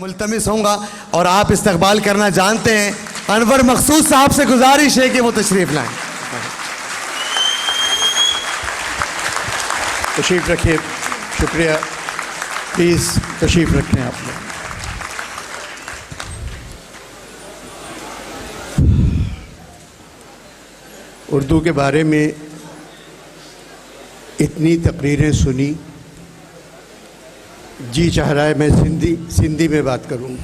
ملتمس ہوں گا اور آپ استقبال کرنا جانتے ہیں. انور مقصود صاحب سے گزارش ہے کہ وہ تشریف لائیں. تشریف رکھیے. شکریہ. پلیز تشریف رکھیں آپ لوگ. اردو کے بارے میں اتنی تقریریں سنی، جی چاہ رہا ہے میں سندھی میں بات کروں.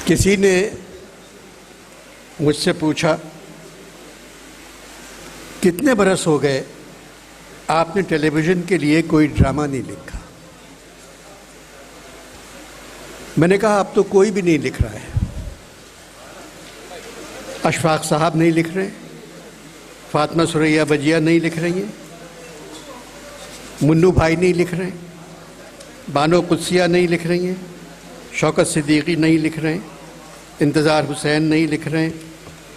کسی نے مجھ سے پوچھا کتنے برس ہو گئے آپ نے ٹیلی ویژن کے لیے کوئی ڈرامہ نہیں لکھا. میں نے کہا اب تو کوئی بھی نہیں لکھ رہا ہے. اشفاق صاحب نہیں لکھ رہے، فاطمہ ثریا بجیا نہیں لکھ رہی ہیں، منو بھائی نہیں لکھ رہے، بانو قدسیہ نہیں لکھ رہی ہیں، شوکت صدیقی نہیں لکھ رہے ہیں، انتظار حسین نہیں لکھ رہے ہیں،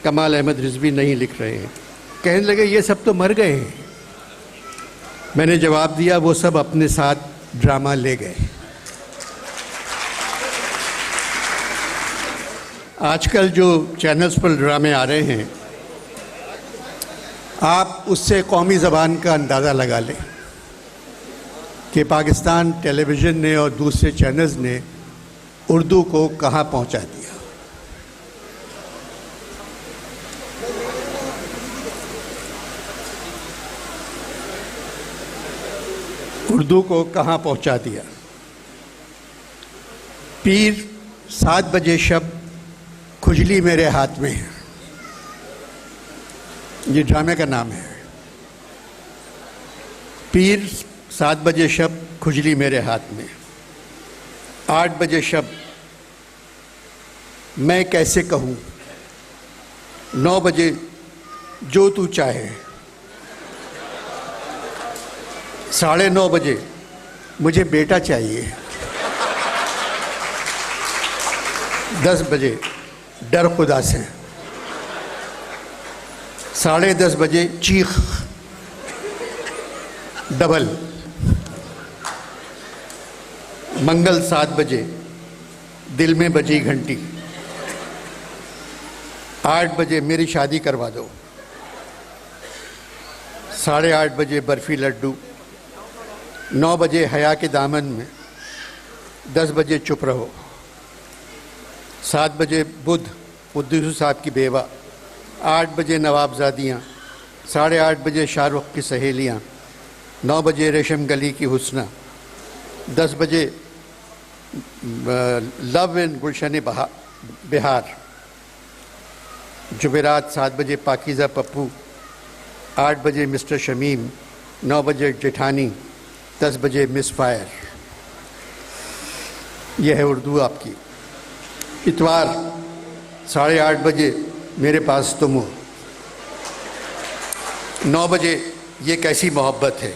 کمال احمد رضوی نہیں لکھ رہے ہیں. کہنے لگے یہ سب تو مر گئے ہیں. میں نے جواب دیا وہ سب اپنے ساتھ ڈرامہ لے گئے. آج کل جو چینلز پر ڈرامے آ رہے ہیں، آپ اس سے قومی زبان کا اندازہ لگا لیں کہ پاکستان ٹیلی ویژن نے اور دوسرے چینلز نے اردو کو کہاں پہنچا دیا. اردو کو کہاں پہنچا دیا. پیر 7 بجے شب کھجلی میرے ہاتھ میں ہے، یہ ڈرامے کا نام ہے. پیر 7 بجے شب کھجلی میرے ہاتھ میں، 8 بجے شب میں کیسے کہوں، 9 بجے جو تو چاہے، 9:30 بجے مجھے بیٹا چاہیے، 10 بجے ڈر خدا سے، 10:30 بجے چیخ ڈبل، منگل 7 بجے دل میں بجی گھنٹی، 8 بجے میری شادی کروا دو، 8:30 بجے برفی لڈو، 9 بجے حیا کے دامن میں، 10 بجے چپ رہو، 7 بجے بدھ قدوس صاحب کی بیوہ، 8 بجے نوابزادیاں، 8:30 بجے شاہ رخ کی سہیلیاں، 9 بجے ریشم گلی کی حسنہ، 10 بجے لو ان گلشن بہار، جمعرات 7 بجے پاکیزہ پپو، 8 بجے مسٹر شمیم، 9 بجے جیٹھانی، 10 بجے مس فائر. یہ ہے اردو آپ کی. اتوار 8:30 بجے میرے پاس تم ہو، 9 بجے یہ کیسی محبت ہے،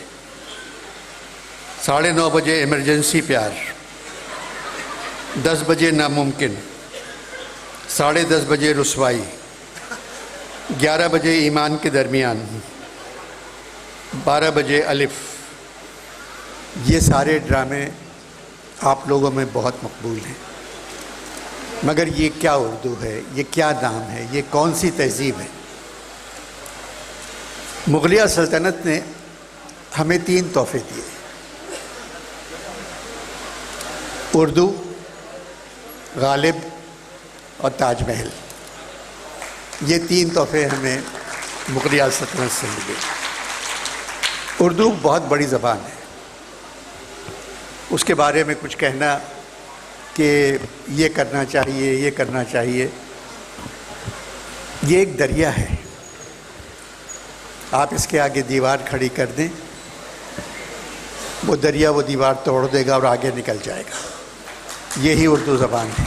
9:30 بجے ایمرجنسی پیار، 10 بجے ناممکن، 10:30 بجے رسوائی، 11 بجے ایمان کے درمیان، 12 بجے الف. یہ سارے ڈرامے آپ لوگوں میں بہت مقبول ہیں، مگر یہ کیا اردو ہے، یہ کیا نام ہے، یہ کون سی تہذیب ہے؟ مغلیہ سلطنت نے ہمیں 3 تحفے دیے: اردو، غالب اور تاج محل. یہ 3 تحفے ہمیں مغلیہ سلطنت سے ملے. اردو بہت بڑی زبان ہے، اس کے بارے میں کچھ کہنا کہ یہ کرنا چاہیے، یہ کرنا چاہیے، یہ ایک دریا ہے. آپ اس کے آگے دیوار کھڑی کر دیں، وہ دریا وہ دیوار توڑ دے گا اور آگے نکل جائے گا. یہی اردو زبان ہے.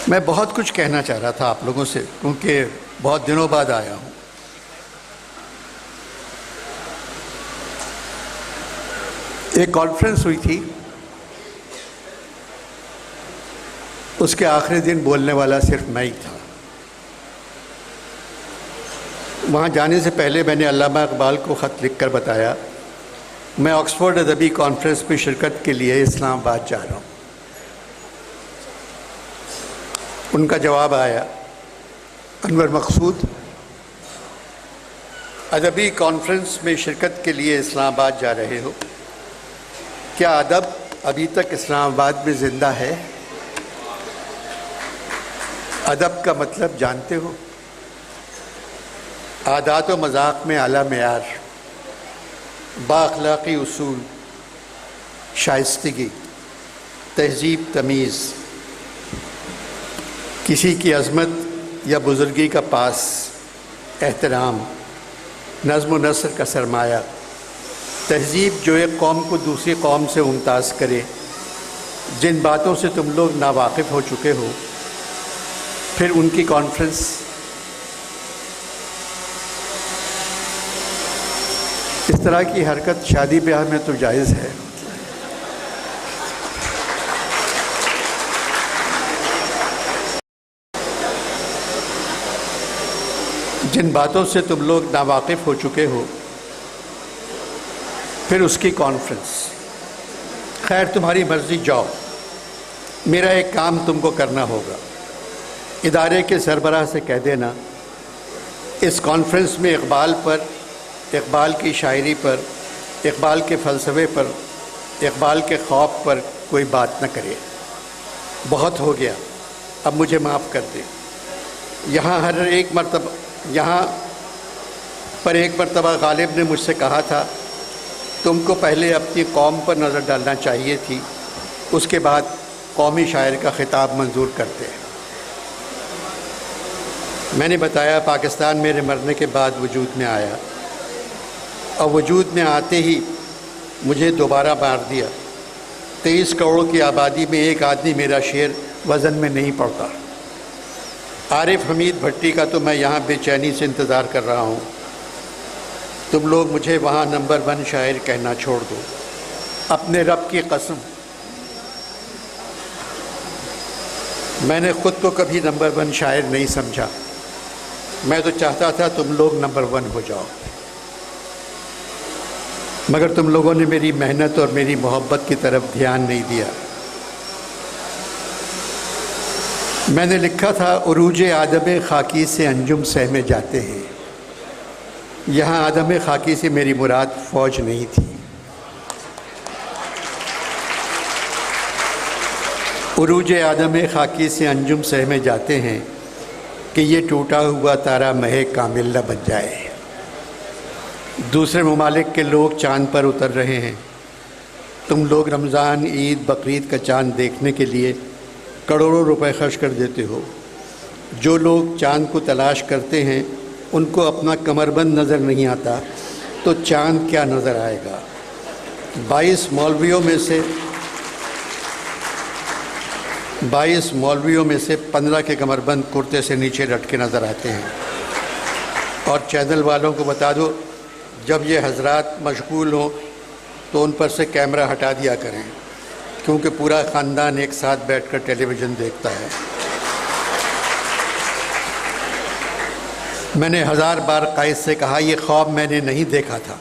میں بہت کچھ کہنا چاہ رہا تھا آپ لوگوں سے، کیونکہ بہت دنوں بعد آیا ہوں. ایک کانفرنس ہوئی تھی اس کے آخری دن بولنے والا صرف میں ہی تھا۔ وہاں جانے سے پہلے میں نے علامہ اقبال کو خط لکھ کر بتایا میں آکسفورڈ ادبی کانفرنس میں شرکت کے لیے اسلام آباد جا رہا ہوں۔ ان کا جواب آیا، انور مقصود، ادبی کانفرنس میں شرکت کے لیے اسلام آباد جا رہے ہو، کیا ادب ابھی تک اسلام آباد میں زندہ ہے؟ ادب کا مطلب جانتے ہو؟ عادات و مذاق میں اعلیٰ معیار، با اخلاقی اصول، شائستگی، تہذیب تمیز، کسی کی عظمت یا بزرگی کا پاس، احترام، نظم و نثر کا سرمایہ، تہذیب جو ایک قوم کو دوسری قوم سے ممتاز کرے، جن باتوں سے تم لوگ ناواقف ہو چکے ہو، پھر ان کی کانفرنس۔ اس طرح کی حرکت شادی بیاہ میں تو جائز ہے، جن باتوں سے تم لوگ ناواقف ہو چکے ہو، پھر اس کی کانفرنس۔ خیر تمہاری مرضی، جاؤ، میرا ایک کام تم کو کرنا ہوگا۔ ادارے کے سربراہ سے کہہ دینا اس کانفرنس میں اقبال پر، اقبال کی شاعری پر، اقبال کے فلسفے پر، اقبال کے خواب پر کوئی بات نہ کرے۔ بہت ہو گیا، اب مجھے معاف کر دے۔ یہاں پر ایک مرتبہ غالب نے مجھ سے کہا تھا تم کو پہلے اپنی قوم پر نظر ڈالنا چاہیے تھی، اس کے بعد قومی شاعر کا خطاب منظور کرتے۔ میں نے بتایا پاکستان میرے مرنے کے بعد وجود میں آیا، اور وجود میں آتے ہی مجھے دوبارہ مار دیا۔ 23 کروڑ کی آبادی میں ایک آدمی میرا شعر وزن میں نہیں پڑتا۔ عارف حمید بھٹی کا تو میں یہاں بے چینی سے انتظار کر رہا ہوں، تم لوگ مجھے وہاں نمبر 1 شاعر کہنا چھوڑ دو۔ اپنے رب کی قسم، میں نے خود کو کبھی نمبر 1 شاعر نہیں سمجھا، میں تو چاہتا تھا تم لوگ نمبر 1 ہو جاؤ، مگر تم لوگوں نے میری محنت اور میری محبت کی طرف دھیان نہیں دیا۔ میں نے لکھا تھا عروج آدم خاکی سے انجم سہمے جاتے ہیں، یہاں آدم خاکی سے میری مراد فوج نہیں تھی۔ عروج آدم خاکی سے انجم سہمے جاتے ہیں کہ یہ ٹوٹا ہوا تارا مہ کامل نہ بن جائے۔ دوسرے ممالک کے لوگ چاند پر اتر رہے ہیں، تم لوگ رمضان، عید، بقرعید کا چاند دیکھنے کے لیے کروڑوں روپے خرچ کر دیتے ہو۔ جو لوگ چاند کو تلاش کرتے ہیں ان کو اپنا کمر بند نظر نہیں آتا تو چاند کیا نظر آئے گا؟ 22 مولویوں میں سے 15 کے کمر بند کرتے سے نیچے لٹکے نظر آتے ہیں۔ اور چینل والوں کو بتا دو جب یہ حضرات مشغول ہوں تو ان پر سے کیمرہ ہٹا دیا کریں، کیونکہ پورا خاندان ایک ساتھ بیٹھ کر ٹیلی ویژن دیکھتا ہے۔ میں نے 1000 بار قائد سے کہا یہ خواب میں نے نہیں دیکھا تھا۔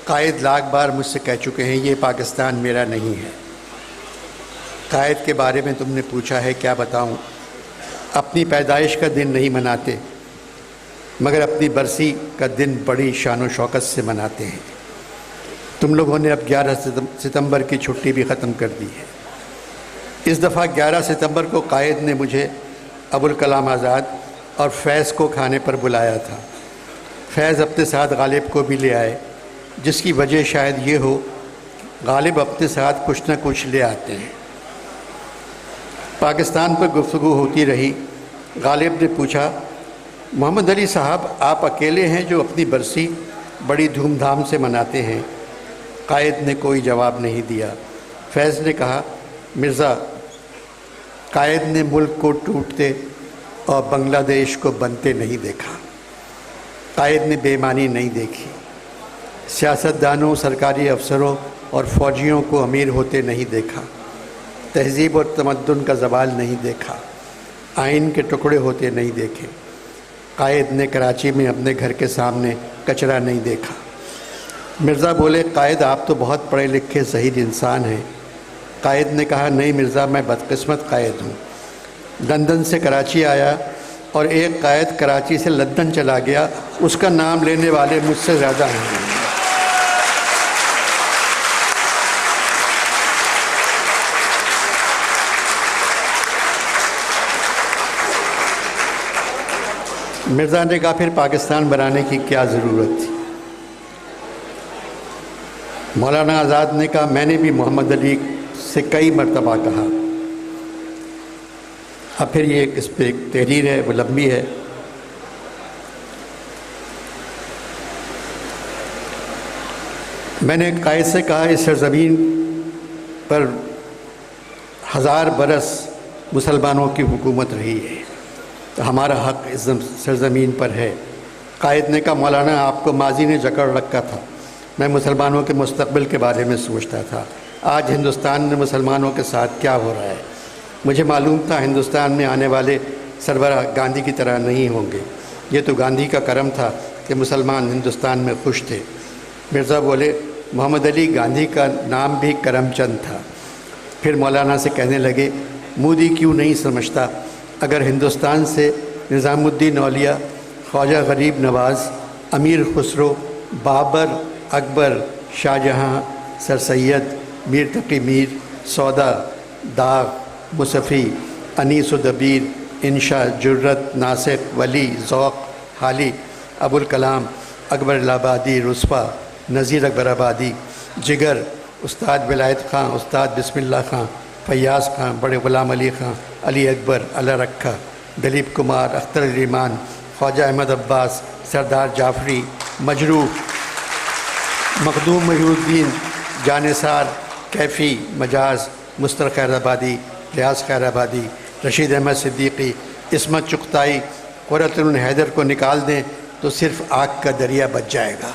قائد لاکھ بار مجھ سے کہہ چکے ہیں یہ پاکستان میرا نہیں ہے۔ قائد کے بارے میں تم نے پوچھا ہے، کیا بتاؤں؟ اپنی پیدائش کا دن نہیں مناتے، مگر اپنی برسی کا دن بڑی شان و شوکت سے مناتے ہیں۔ تم لوگوں نے اب 11 ستمبر کی چھٹی بھی ختم کر دی ہے۔ اس دفعہ 11 ستمبر کو قائد نے مجھے ابوالکلام آزاد اور فیض کو کھانے پر بلایا تھا۔ فیض اپنے ساتھ غالب کو بھی لے آئے، جس کی وجہ شاید یہ ہو غالب اپنے ساتھ کچھ نہ کچھ لے آتے ہیں۔ پاکستان پر گفتگو ہوتی رہی۔ غالب نے پوچھا محمد علی صاحب آپ اکیلے ہیں جو اپنی برسی بڑی دھوم دھام سے مناتے ہیں؟ قائد نے کوئی جواب نہیں دیا۔ فیض نے کہا مرزا، قائد نے ملک کو ٹوٹتے اور بنگلہ دیش کو بنتے نہیں دیکھا، قائد نے بے ایمانی نہیں دیکھی، سیاستدانوں، سرکاری افسروں اور فوجیوں کو امیر ہوتے نہیں دیکھا، تہذیب اور تمدن کا زوال نہیں دیکھا، آئین کے ٹکڑے ہوتے نہیں دیکھے، قائد نے کراچی میں اپنے گھر کے سامنے کچرا نہیں دیکھا۔ مرزا بولے قائد آپ تو بہت پڑھے لکھے ذہین انسان ہیں۔ قائد نے کہا نہیں مرزا میں بدقسمت قائد ہوں، لندن سے کراچی آیا اور ایک قائد کراچی سے لندن چلا گیا، اس کا نام لینے والے مجھ سے زیادہ ہیں۔ مرزا نے کہا پھر پاکستان بنانے کی کیا ضرورت تھی؟ مولانا آزاد نے کہا میں نے بھی محمد علی سے کئی مرتبہ کہا۔ اب پھر یہ اس پہ ایک تحریر ہے، وہ لمبی ہے۔ میں نے قائد سے کہا اس سرزمین پر 1000 برس مسلمانوں کی حکومت رہی ہے، تو ہمارا حق اس سرزمین پر ہے۔ قائد نے کہا مولانا آپ کو ماضی نے جکڑ رکھا تھا، میں مسلمانوں کے مستقبل کے بارے میں سوچتا تھا۔ آج ہندوستان میں مسلمانوں کے ساتھ کیا ہو رہا ہے؟ مجھے معلوم تھا ہندوستان میں آنے والے سربراہ گاندھی کی طرح نہیں ہوں گے۔ یہ تو گاندھی کا کرم تھا کہ مسلمان ہندوستان میں خوش تھے۔ مرزا بولے محمد علی گاندھی کا نام بھی کرم چند تھا۔ پھر مولانا سے کہنے لگے مودی کیوں نہیں سمجھتا اگر ہندوستان سے نظام الدین اولیاء، خواجہ غریب نواز، امیر خسرو، بابر، اکبر، شاہ جہاں، سر سید، میر تقی میر، سودا، داغ، مصفی، انیس و دبیر، انشا، جرت، ناسک، ولی، ذوق، حالی، ابوالکلام، اکبر الہ آبادی، رسوا، نذیر اکبر آبادی، جگر، استاد ولایت خان، استاد بسم اللہ خان، فیاض خان، بڑے غلام علی خان، علی اکبر، اللہ رکھا، دلیپ کمار، اختر علیمان، خواجہ احمد عباس، سردار جعفری، مجروح، مخدوم محی الدین، جانثار، کیفی، مجاز، مستر خیر آبادی، ریاض خیر آبادی، رشید احمد صدیقی، عصمت چغتائی، قرۃ العین حیدر کو نکال دیں تو صرف آگ کا دریا بچ جائے گا۔